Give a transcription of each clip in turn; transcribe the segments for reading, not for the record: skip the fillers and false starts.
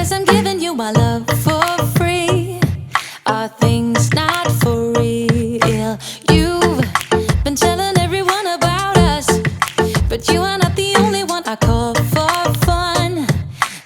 'cause I'm giving you my love for free. Are things not for real? You've been telling everyone about us, but you are not the only one I call for fun.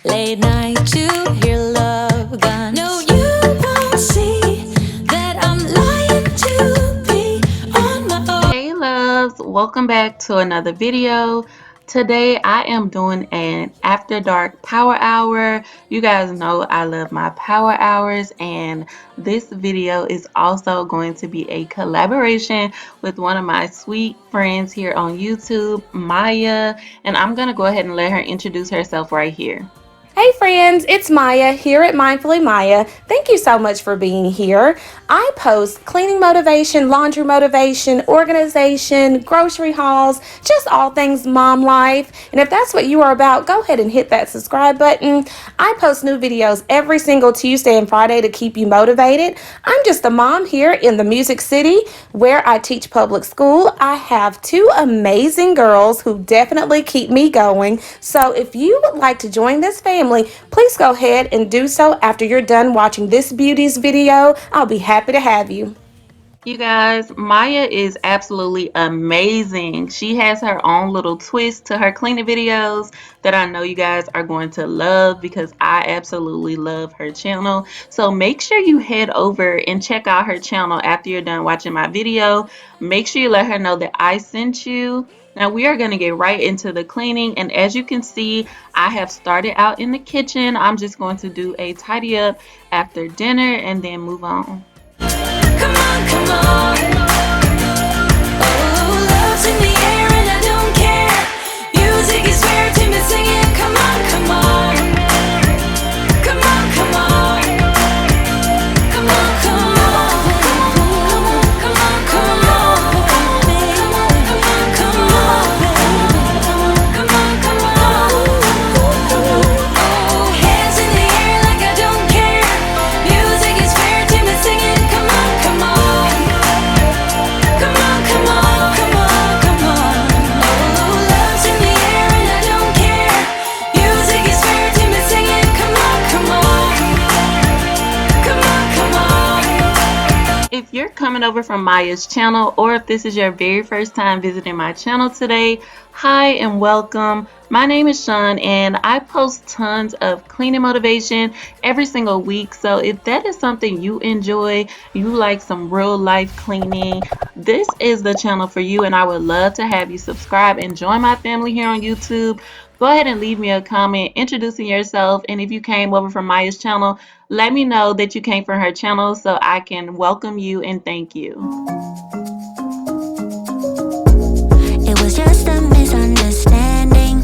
Late night to hear love guns. No, you won't see that I'm lying to be on my own. Hey loves, welcome back to another video. Today I am doing an after dark power hour. You guys know I love my power hours, and this video is also going to be a collaboration with one of my sweet friends here on YouTube, Maya, and I'm gonna go ahead and let her introduce herself right here. Hey friends, it's Maya here at Mindfully Maya. Thank you so much for being here. I post cleaning motivation, laundry motivation, organization, grocery hauls, just all things mom life. And if that's what you are about, go ahead and hit that subscribe button. I post new videos every single Tuesday and Friday to keep you motivated. I'm just a mom here in the Music City where I teach public school. I have two amazing girls who definitely keep me going. So if you would like to join this family, please go ahead and do so after you're done watching this beauty's video. I'll be happy to have you. You guys, Maya is absolutely amazing. She has her own little twist to her cleaning videos that I know you guys are going to love because I absolutely love her channel. So make sure you head over and check out her channel after you're done watching my video. Make sure you let her know that I sent you. Now we are going to get right into the cleaning, and as you can see, I have started out in the kitchen. I'm just going to do a tidy up after dinner and then move on. Come on, come on. Oh, love's in the air and I don't care. Music is fair to me, sing it. Come on, come on. Come on, come on. Come on, come on. Come on, come on. Come on, come on. Come on, come on. Oh, hands in the air like I don't care. Music is fair to me, sing it. Come on, come on. Come on, come on. Come on, come on. Oh, love's in the air and I don't care. Music is fair to me, sing it. Come on, come on. Come on, come on. If you're coming over from Maya's channel, or if this is your very first time visiting my channel today, hi and welcome. My name is Sean and I post tons of cleaning motivation every single week. So if that is something you enjoy, you like some real life cleaning, this is the channel for you, and I would love to have you subscribe and join my family here on YouTube. Go ahead and leave me a comment introducing yourself, and if you came over from Maya's channel, let me know that you came from her channel so I can welcome you and thank you. It was just a misunderstanding.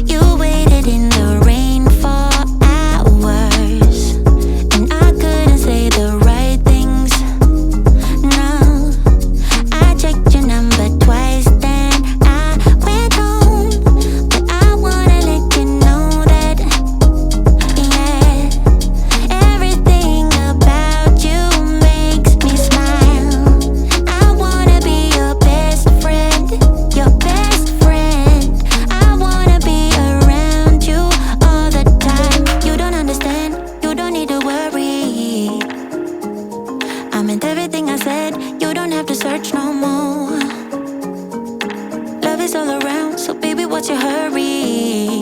You waited in the rain for hours, and I couldn't say the right things. No, I checked your number twice, then I went home. But I wanna let you know that, yeah, everything about you makes me smile. I wanna be your best friend, your best friend. I wanna be around you all the time. You don't understand, you don't need to worry. I meant everything I said, you don't have to search no more. Love is all around, so baby, what's your hurry?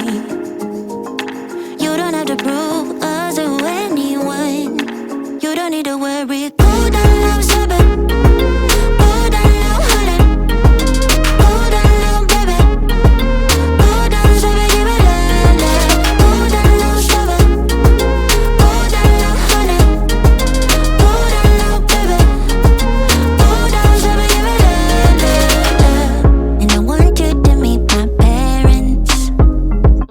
You don't have to prove us to anyone. You don't need to worry. Cool down, love, stop it. Cool down, love, hold it. Cool down, love, baby. Cool down, stop it, give it love, love. Cool down, love, stop it. Cool down, love, hold it. Cool down, love, baby. Cool down, stop it, give it love, love, love. And I want you to meet my parents.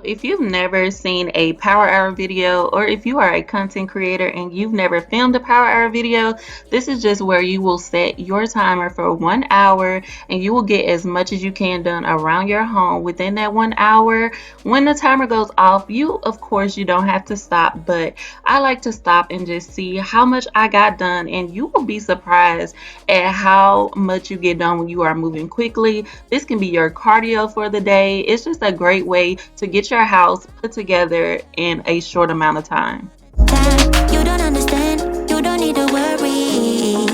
If you've never seen a power hour video, or if you are a content creator and you've never filmed a power hour video, this is just where you will set your timer for 1 hour and you will get as much as you can done around your home within that 1 hour. When the timer goes off, of course you don't have to stop, but I like to stop and just see how much I got done, and you will be surprised at how much you get done when you are moving quickly. This can be your cardio for the day. It's just a great way to get your house put put together in a short amount of time. You don't understand, you don't need to worry.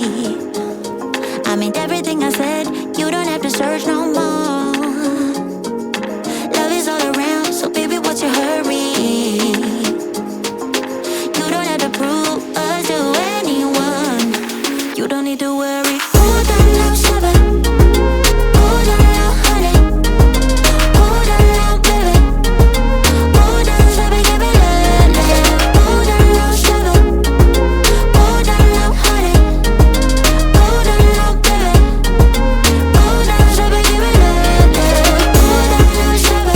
I mean everything I said, you don't have to search no more. Love is all around, so baby, what's your hurry? You don't have to prove us to anyone. You don't need to worry. Hold on now, shabba. Hold on now, honey. Hold on now, baby. Hold on, shabba, give me love, love. Hold on now, shabba. Hold on now, honey. Hold on now, baby. Hold on, shabba, give me love, love. Hold on now, shabba.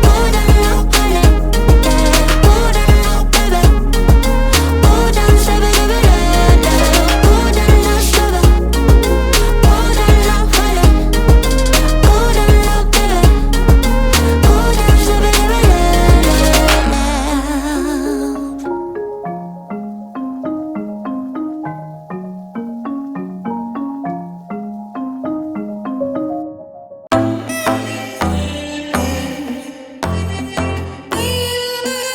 Hold on now, honey. Hold on now, baby. Hold on, shabba, give me love, love. Hold on now, shabba. Hold on now, honey. Hold on now, baby. Hold on, shabba, give me love, love.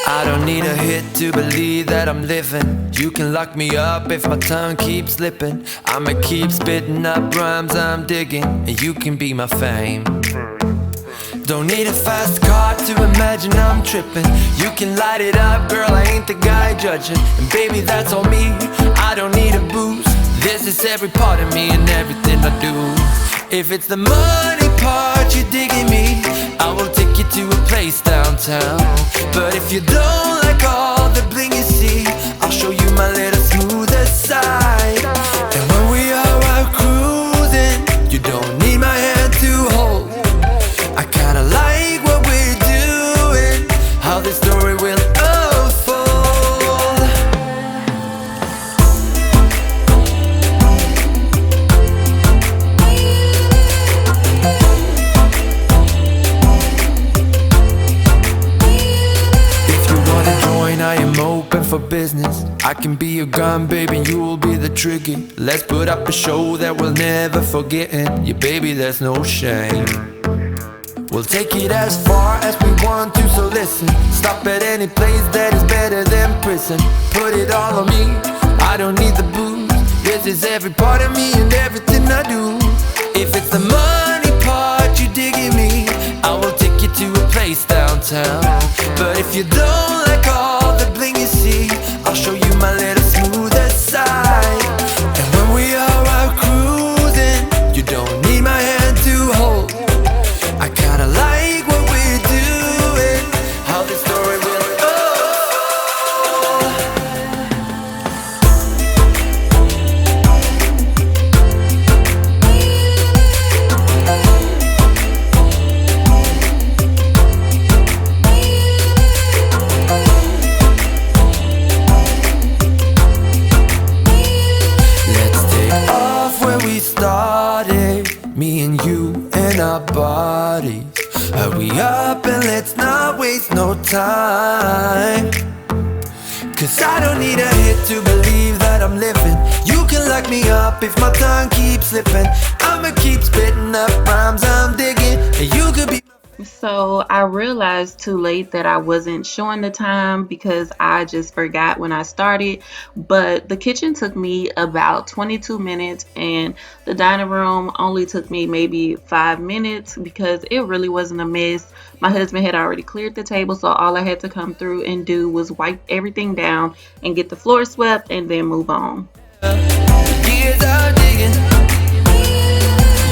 I don't need a hit to believe that I'm living. You can lock me up if my tongue keeps slipping. I'ma keep spitting up rhymes I'm digging, and you can be my fame. Don't need a fast car to imagine I'm tripping. You can light it up, girl, I ain't the guy judging. And baby, that's on me, I don't need a boost. This is every part of me and everything I do. If it's the money part you're digging me, I will take you to a place downtown. But if you don't like all the bling you see, I'll show you my little smoother side. And when we are out cruising, you don't need my hand to hold. I kinda like what we're doing, how this story will unfold. If you wanna join, I am open for business. I can be your gun, baby, you will be the trigger. Let's put up a show that we'll never forget. Yeah, baby, there's no shame. We'll take it as far as we want to, so listen. Stop at any place that is better than prison. Put it all on me, I don't need the booze. This is every part of me and everything I do. If it's the money part you digging me, I will take you to a place downtown. But if you don't like all the bling you see, I'll show you my little smoother side. And when we are out cruising, you don't need my hand to hold. I kinda like what we're doing, how this story will unfold. Let's take off where we started, me and you and our bodies. Hurry up and let's not waste no time. Cause I don't need a hit to believe that I'm living. You can lock me up if my tongue keeps slipping. I'ma keep spitting up rhymes I'm digging, and you could be. So I realized too late that I wasn't showing the time because I just forgot when I started. But the kitchen took me about 22 minutes and the dining room only took me maybe 5 minutes because it really wasn't a mess. My husband had already cleared the table, so all I had to come through and do was wipe everything down and get the floor swept and then move on. Years of digging,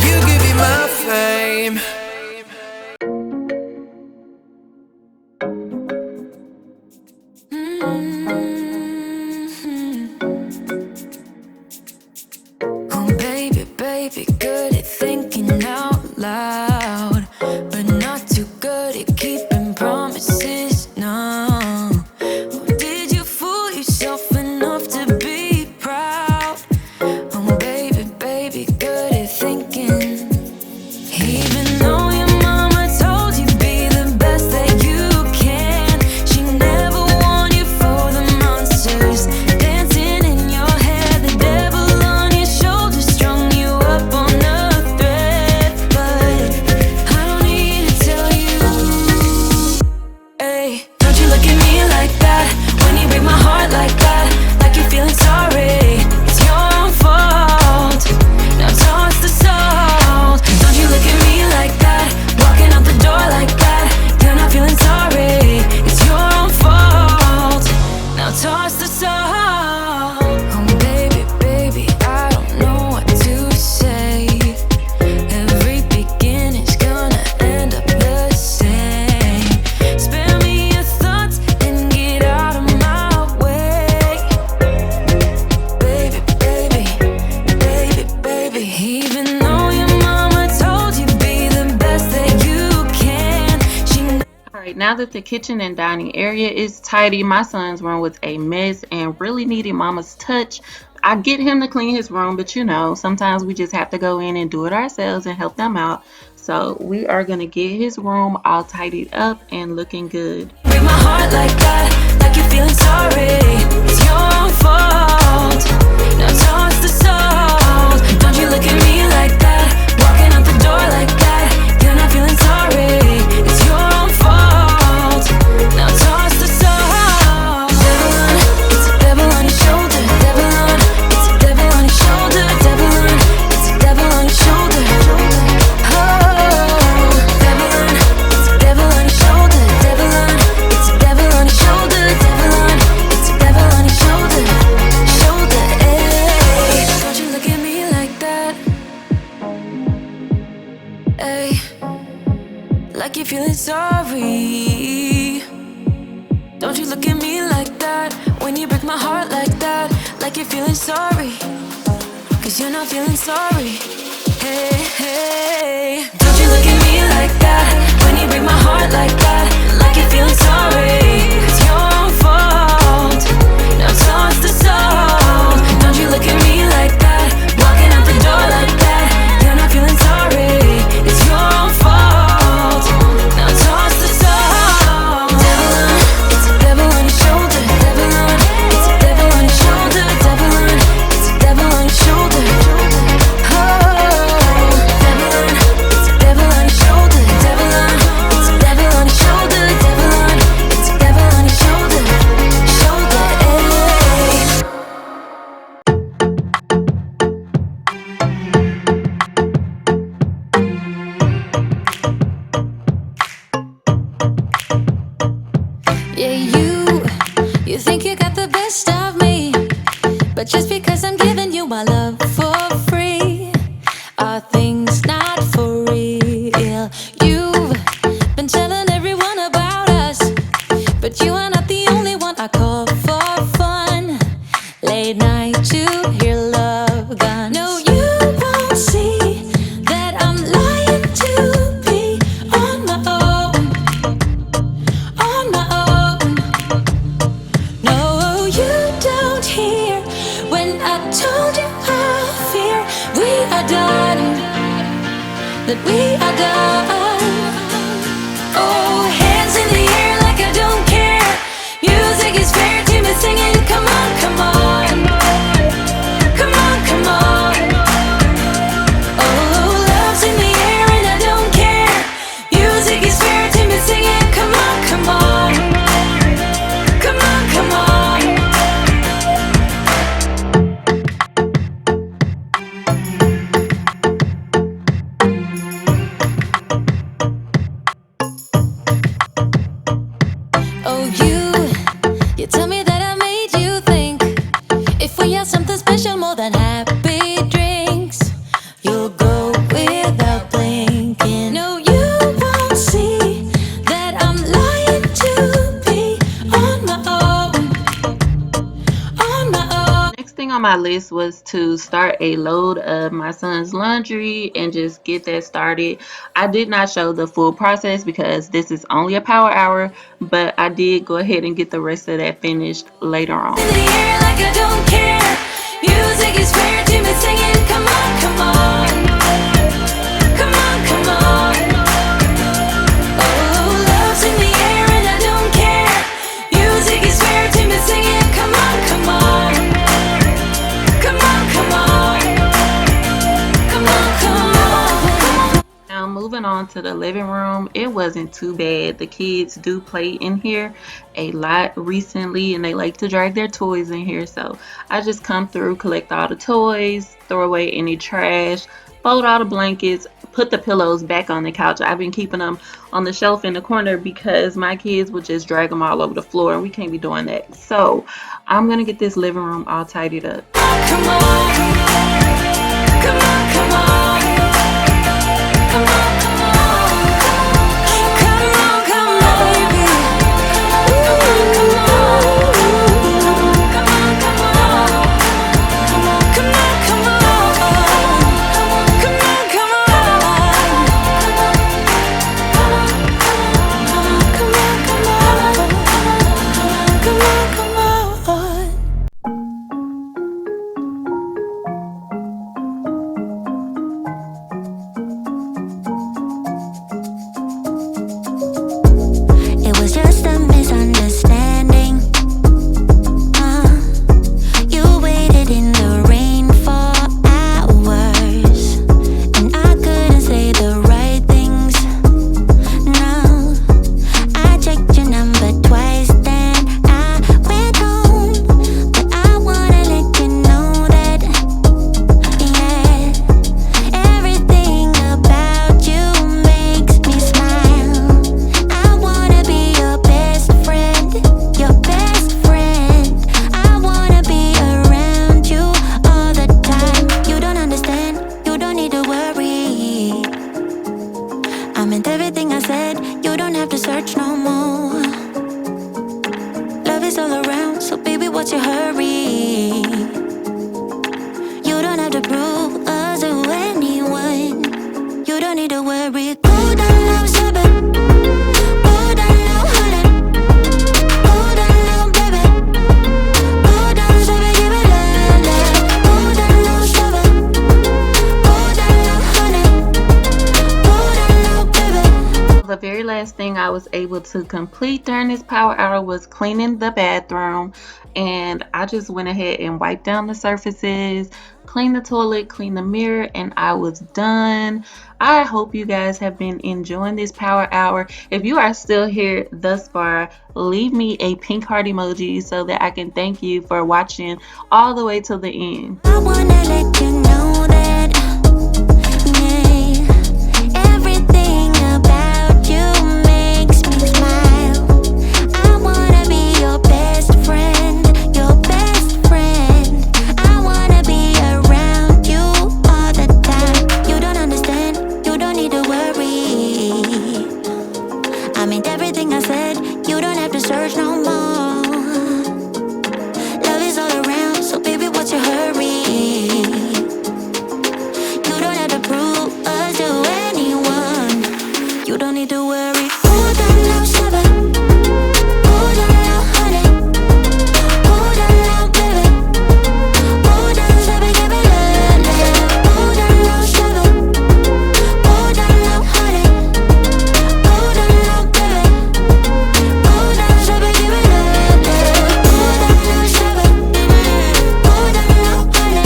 you could be my fame. Oh baby, baby, good at thinking out loud, but not too good at keeping promises, no. Oh, did you fool yourself enough to be proud? Oh baby, baby, good at thinking, even though look at me like that? When you break my heart like that, like you're feeling sorry, it's your own fault. Now toss the salt. Don't you look at me like that, walking out the door like that. You're not feeling sorry, it's your own fault. Now toss the salt. Oh baby, baby, I don't know what to say. Every beginning's gonna end up the same. Spare me your thoughts and get out of my way. Baby, baby, baby, baby. Even though your mama told you be the best that you can, she Alright, now that the kitchen and dining area is tidy, my son's room was a mess and really needed mama's touch. I get him to clean his room, but you know, sometimes we just have to go in and do it ourselves and help them out. So we are going to get his room all tidied up and looking good. break my heart like that, like you're feeling sorry, it's your own fault. Now toss the salt. Don't you look at me like that, walking out the door like that. You're not feeling sorry, it's your own fault. Now toss the salt. Devil on, it's a devil on your shoulder. Devil on, it's a devil on your shoulder. Devil on, it's a devil on your shoulder. Oh, devil on, it's a devil on your shoulder. Devil on, it's a devil on your shoulder. Devil on, it's a devil on your shoulder. Shoulder, eh? Don't you look at me like that, eh? Like you're feeling sorry. Don't you look at me like that, when you break my heart like that, like you're feeling sorry, 'cause you're not feeling sorry. Hey, hey. Don't you look at me like that, when you break my heart like that, like you're feeling sorry, it's your own fault. Now toss the salt. Don't you look at me like that, walking out the door like that. You're not feeling sorry, it's your own fault. Now toss the salt. Devil on, it's a devil on your shoulder. Devil on, it's a devil on your shoulder. Devil on, it's a devil on your shoulder. Oh, devil on, it's a devil on your shoulder. Devil on, it's a devil on your shoulder. Devil on, it's a devil on your shoulder. Shoulder, eh? Yeah, you think you got the best of me, but just because I'm giving you my love for free, are things not for real? You've been telling everyone about us, but you are not the only one I call for fun. Late night to hear love guns. No, you won't see that I'm lying to be on my own. On my own. No, you don't hear when I told you how I fear we are done, that we are done. Oh, hands in the air like I don't care. Music is fair to me singing. Come on, come on. Come on, come on. Oh, love's in the air and I don't care. Music is fair to me singing. Come on, come on. Come on, come on. Oh, you tell me that I made you think, if we have something special more than happy drinks, you'll go without blinking. No, you won't see that I'm lying to be on my own. On my own. Next thing on my list was to start a load of my son's laundry and just get that started. I did not show the full process because this is only a power hour, but I did go ahead and get the rest of that finished later on. In the air like I don't care. Music is fair to me singing. Come on, come on. Come on, come on. Oh, love's in the air and I don't care. Music is fair to me singing. Come on, come on. Come on, come on. Come on, come on. Now moving on to the living room, it wasn't too bad. The kids do play in here a lot recently, and they like to drag their toys in here. So I just come through, collect all the toys, throw away any trash, fold all the blankets, put the pillows back on the couch. I've been keeping them on the shelf in the corner because my kids would just drag them all over the floor, and we can't be doing that. So I'm gonna get this living room all tidied up. Come on, come on, come on, come on, come on, come on, baby. Come on, come on, come on, come on, come on, come It was just a misunderstanding. You waited in the rain for hours, and I couldn't say the right things. No, I checked your number twice, then I went home. But I wanna let you know that, yeah, everything about you makes me smile. I wanna be your best friend, your best friend. I wanna be around you all the time. You don't understand, you don't need to worry. I meant everything I said, you don't have to search no more. Love is all around, so baby, what's your hurry? You don't have to prove us to anyone. You don't need to worry. Go down now, baby. Go down now, honey. Go down now, baby. Go down, baby, give it love. Go down now, baby. Go down now, honey. Go down now, baby. The very last thing I was able to complete during this power hour was cleaning the bathroom, and I just went ahead and wiped down the surfaces, cleaned the toilet, cleaned the mirror, and I was done. I hope you guys have been enjoying this power hour. If you are still here thus far, leave me a pink heart emoji so that I can thank you for watching all the way till the end. I wanna let you know that, yeah, everything about you makes me smile. I wanna be your best friend, your best friend. I wanna be around you all the time. You don't understand, you don't need to worry. I meant everything I said, you don't have to search no more. Love is all around, so baby, what's your hurry? You don't have to prove us to anyone. You don't need to worry. Go down now, baby. Go down now, honey. Go down now, baby. Go down, baby, give it love. Go down now, baby. Go down now, honey. Go down now, baby. Go down, baby, give it love. Go down now, baby. Go down now, honey.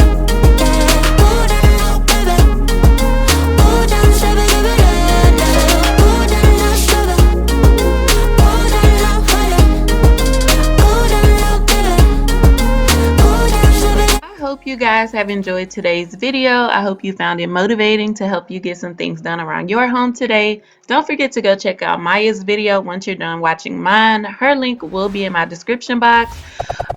Yeah. Go down now, baby. Go down, baby, give it love. Go down now, baby. Go down now, honey. Go down now, baby. Go down, baby. I hope you guys have enjoyed today's video. I hope you found it motivating to help you get some things done around your home today. Don't forget to go check out Maya's video once you're done watching mine. Her link will be in my description box.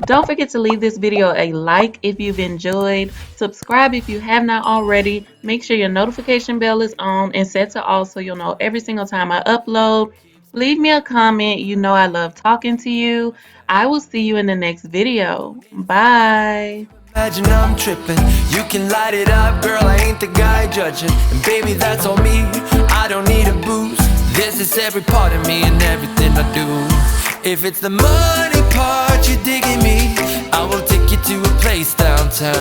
Don't forget to leave this video a like if you've enjoyed. Subscribe if you have not already. Make sure your notification bell is on and set to all so you'll know every single time I upload. Leave me a comment. You know I love talking to you. I will see you in the next video. Bye. Imagine I'm tripping, you can light it up, girl, I ain't the guy judging. And baby, that's on me, I don't need a boost. This is every part of me and everything I do. If it's the money part you're digging me, I will take you to a place downtown.